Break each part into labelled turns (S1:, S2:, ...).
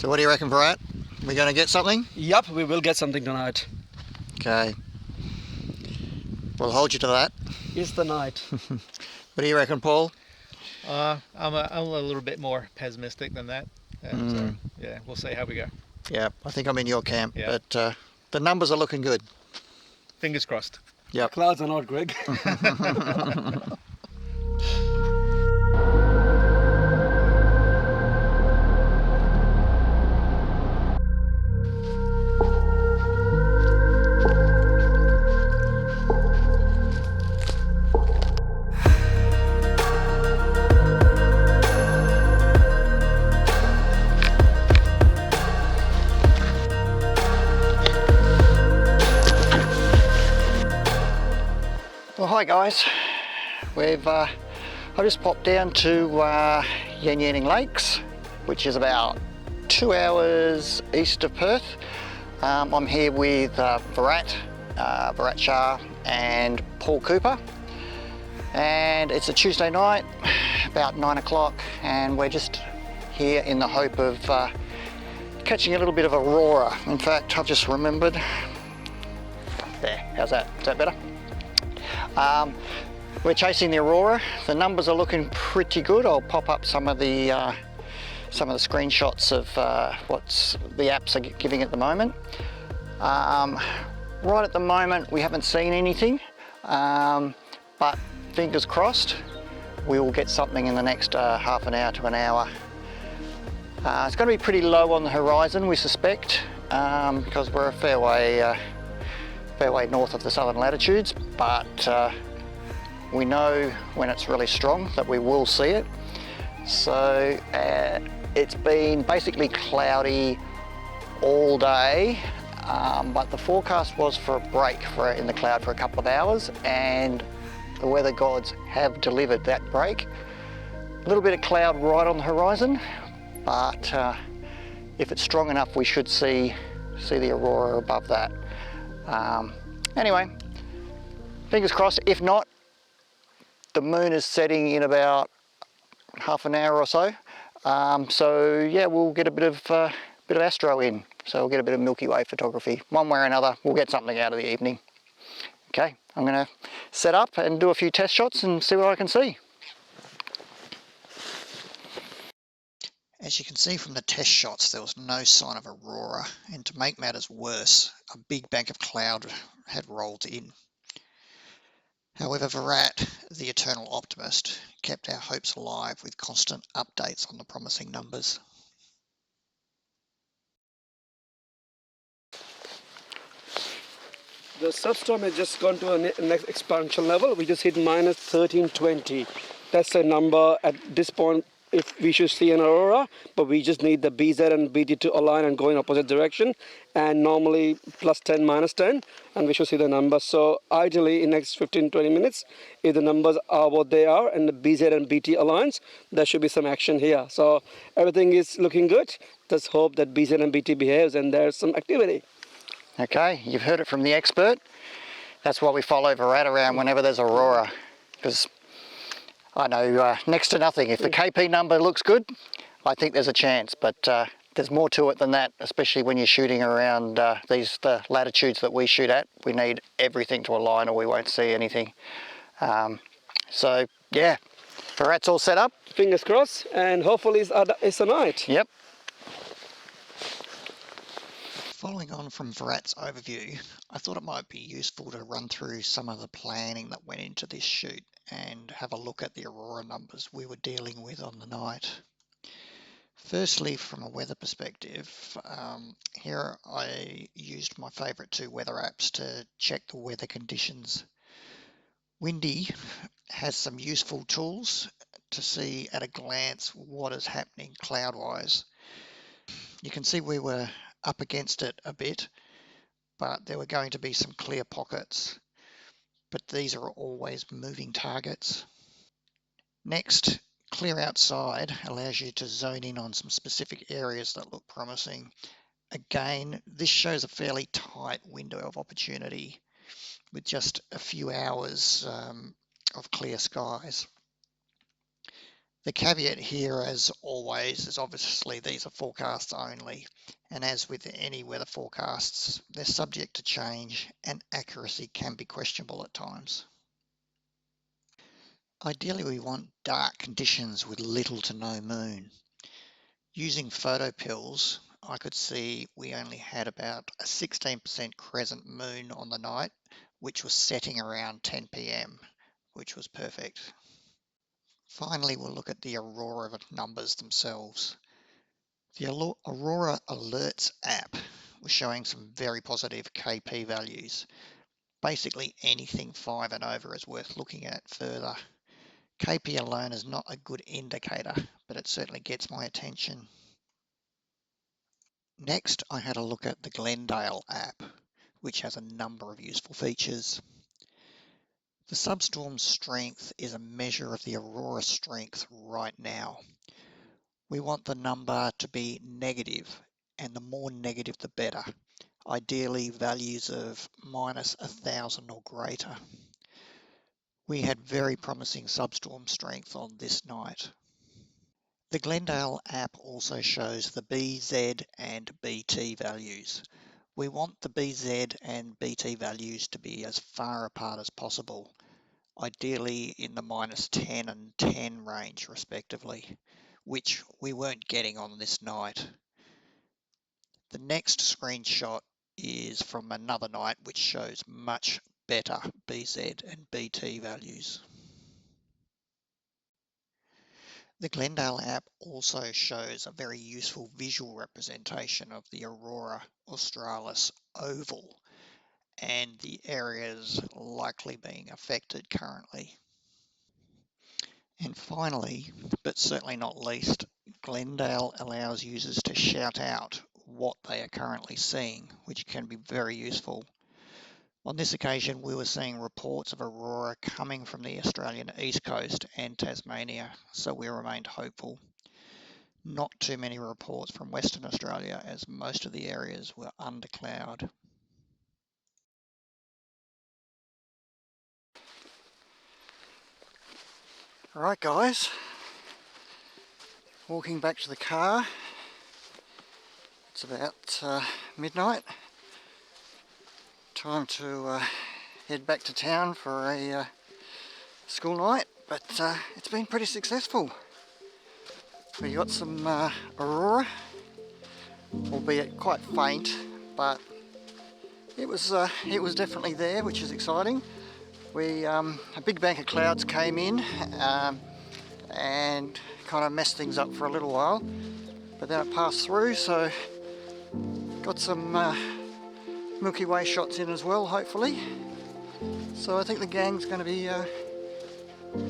S1: So what do you reckon, Virat? We're going to get something?
S2: Yup, we will get something tonight.
S1: Okay. We'll hold you to that.
S2: It's the night.
S1: What do you reckon, Paul?
S3: I'm a little bit more pessimistic than that. So yeah, we'll see how we go.
S1: Yeah, I think I'm in your camp,
S3: Yeah.
S1: but the numbers are looking good.
S3: Fingers crossed.
S1: Yep.
S2: Clouds are not, Greg.
S1: Well, hi guys. I just popped down to Yenyenning Lakes, which is about 2 hours east of Perth. I'm here with Virat, Shah and Paul Cooper, and it's a Tuesday night, about 9 o'clock, and we're just here in the hope of catching a little bit of Aurora. In fact, I've just remembered. There, how's that? Is that better? We're chasing the Aurora. The numbers are looking pretty good. I'll pop up some of the screenshots of what's the apps are giving at the moment. Right at the moment, we haven't seen anything, but fingers crossed, we will get something in the next half an hour to an hour. It's going to be pretty low on the horizon, we suspect, because we're a fair way north of the southern latitudes, but we know when it's really strong that we will see it. So it's been basically cloudy all day, but the forecast was for a break in the cloud for a couple of hours, and the weather gods have delivered that break. A little bit of cloud right on the horizon, but if it's strong enough, we should see the Aurora above that. Anyway, fingers crossed. If not, the moon is setting in about half an hour or so. So yeah, we'll get a bit of astro in. So we'll get a bit of Milky Way photography. One way or another, we'll get something out of the evening. Okay, I'm going to set up and do a few test shots and see what I can see. As you can see from the test shots, there was no sign of Aurora, and to make matters worse, a big bank of cloud had rolled in. However, Virat, the eternal optimist, kept our hopes alive with constant updates on the promising numbers.
S2: The substorm has just gone to a next expansion level. We just hit minus 1320. That's the number at this point if we should see an Aurora, but we just need the BZ and BT to align and go in opposite direction, and normally plus 10, minus 10, and we should see the number. So ideally in next 15-20 minutes, if the numbers are what they are and the BZ and BT aligns, there should be some action here. So everything is looking good. Just hope that BZ and BT behaves and there's some activity.
S1: Okay, you've heard it from the expert. That's why we follow Virat around whenever there's Aurora, because I know next to nothing. If the KP number looks good, I think there's a chance, but there's more to it than that, especially when you're shooting around the latitudes that we shoot at. We need everything to align or we won't see anything. So yeah, Virat's all set up.
S2: Fingers crossed, and hopefully it's a night.
S1: Yep. Following on from Virat's overview, I thought it might be useful to run through some of the planning that went into this shoot and have a look at the Aurora numbers we were dealing with on the night. Firstly, from a weather perspective, here I used my favourite two weather apps to check the weather conditions. Windy has some useful tools to see at a glance what is happening cloud-wise. You can see we were up against it a bit, but there were going to be some clear pockets, but these are always moving targets. Next, clear outside allows you to zone in on some specific areas that look promising. Again, this shows a fairly tight window of opportunity with just a few hours of clear skies. The caveat here, as always, is obviously these are forecasts only, and as with any weather forecasts, they're subject to change and accuracy can be questionable at times. Ideally, we want dark conditions with little to no moon. Using photo pills, I could see we only had about a 16% crescent moon on the night, which was setting around 10 p.m, which was perfect. Finally, we'll look at the Aurora numbers themselves. The Aurora Alerts app was showing some very positive KP values. Basically anything 5 and over is worth looking at further. KP alone is not a good indicator, but it certainly gets my attention. Next, I had a look at the Glendale app, which has a number of useful features. The substorm strength is a measure of the aurora strength right now. We want the number to be negative, and the more negative the better. Ideally values of minus 1,000 or greater. We had very promising substorm strength on this night. The Glendale app also shows the BZ and BT values. We want the BZ and BT values to be as far apart as possible, ideally in the minus 10 and 10 range respectively, which we weren't getting on this night. The next screenshot is from another night which shows much better BZ and BT values. The Glendale app also shows a very useful visual representation of the Aurora Australis oval and the areas likely being affected currently. And finally, but certainly not least, Glendale allows users to shout out what they are currently seeing, which can be very useful. On this occasion, we were seeing reports of aurora coming from the Australian east coast and Tasmania, so we remained hopeful. Not too many reports from Western Australia, as most of the areas were under cloud. Alright guys, walking back to the car. It's about midnight. Time to head back to town for a school night, but it's been pretty successful. We got some aurora, albeit quite faint, but it was definitely there, which is exciting. A big bank of clouds came in and kind of messed things up for a little while, but then it passed through, so got some Milky Way shots in as well, hopefully. So I think the gang's going to be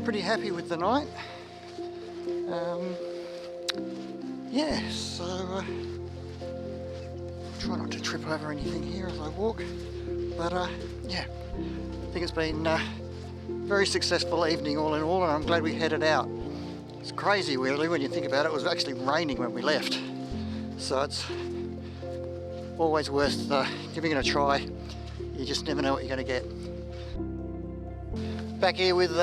S1: pretty happy with the night. Yeah, so try not to trip over anything here as I walk, but yeah, I think it's been a very successful evening all in all, and I'm glad we headed out. It's crazy really when you think about it. It was actually raining when we left, so it's always worth giving it a try. You just never know what you're going to get. Back here with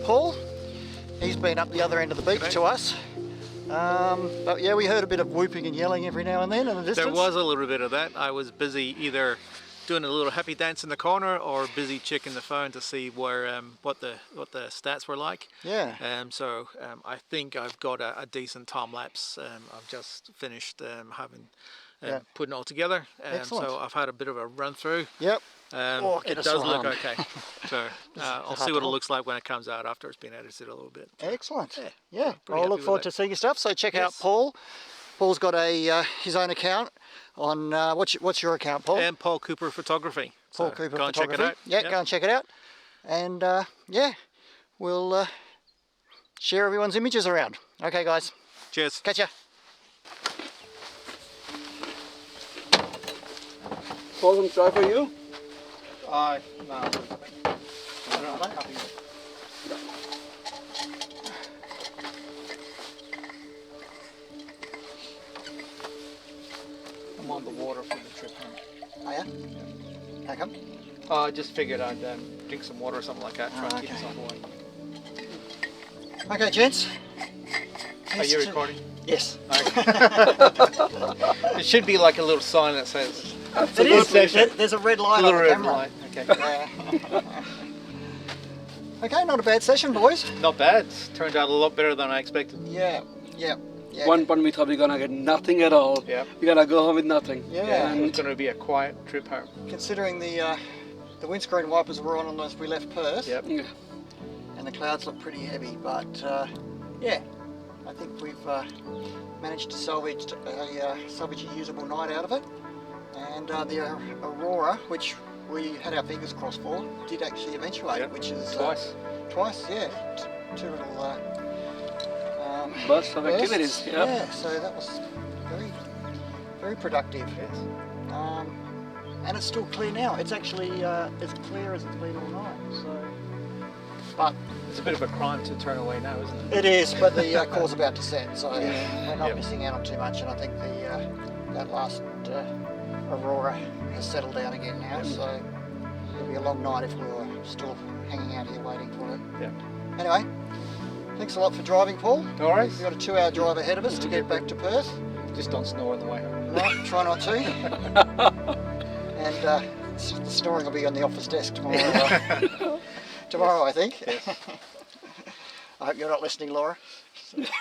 S1: Paul. He's been up the other end of the beach to us. But yeah, we heard a bit of whooping and yelling every now and then in the distance.
S3: There was a little bit of that. I was busy either doing a little happy dance in the corner or busy checking the phone to see where what the stats were like.
S1: Yeah.
S3: So I think I've got a decent time lapse. I've just finished putting it all together. So I've had a bit of a run through.
S1: Yep.
S3: It does look okay. So I'll see what it looks like when it comes out after it's been edited a little bit.
S1: Excellent.
S3: Yeah.
S1: I'll look forward to seeing your stuff. So check out Paul. Paul's got his own account on what's your account, Paul?
S3: And Paul Cooper Photography.
S1: Paul Cooper
S3: go and
S1: Photography.
S3: check it out.
S1: Yeah, go and check it out. And yeah, we'll share everyone's images around. Okay, guys.
S3: Cheers.
S1: Catch ya.
S2: Paul, some try for you?
S3: No. I don't know. I'm on the water for the trip home.
S1: Oh yeah? How come?
S3: I just figured I'd drink some water or something like that, try and keep us on board.
S1: Okay, gents.
S3: Are you recording?
S1: Yes.
S3: Okay. It should be like a little sign that says.
S1: It is. There's a red light on the
S3: red
S1: camera.
S3: light. Okay.
S1: Okay, not a bad session, boys.
S3: Not bad. Turned out a lot better than I expected.
S1: Yeah.
S2: One point we thought we were gonna get nothing at all.
S3: Yeah.
S2: We're gonna go home with nothing.
S1: Yeah.
S3: It's going to be a quiet trip home.
S1: Considering the windscreen wipers were on as we left Perth.
S3: Yep.
S2: Yeah.
S1: And the clouds look pretty heavy, but yeah, I think we've managed to salvage a usable night out of it. And the Aurora, which we had our fingers crossed for, did actually eventuate,
S3: Yep.
S1: which is
S3: Twice,
S1: yeah, two little
S2: Bursts of
S1: bursts.
S2: activities. Yep.
S1: Yeah, so that was very productive.
S3: Yes.
S1: And it's still clear now. It's actually as clear as it's been all night. So, but
S3: It's a bit of a crime to turn away now, isn't it?
S1: it is. But the call's about to set, so
S3: Yeah.
S1: we're not
S3: Yep.
S1: missing out on too much. And I think that last Aurora has settled down again now. So it'll be a long night if we were still hanging out here waiting for it.
S3: Yeah.
S1: Anyway, thanks a lot for driving, Paul.
S3: All right.
S1: We've got a 2-hour drive ahead of us to get back to Perth.
S3: Just don't snore on the way home.
S1: No, try not to. And the snoring will be on the office desk tomorrow. Tomorrow, I think.
S3: Yes.
S1: I hope you're not listening, Laura.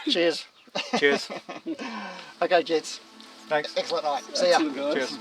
S1: Cheers.
S3: Cheers.
S1: Okay, gents.
S3: Thanks.
S1: Excellent night. See ya.
S2: Excellent, guys.
S3: Cheers.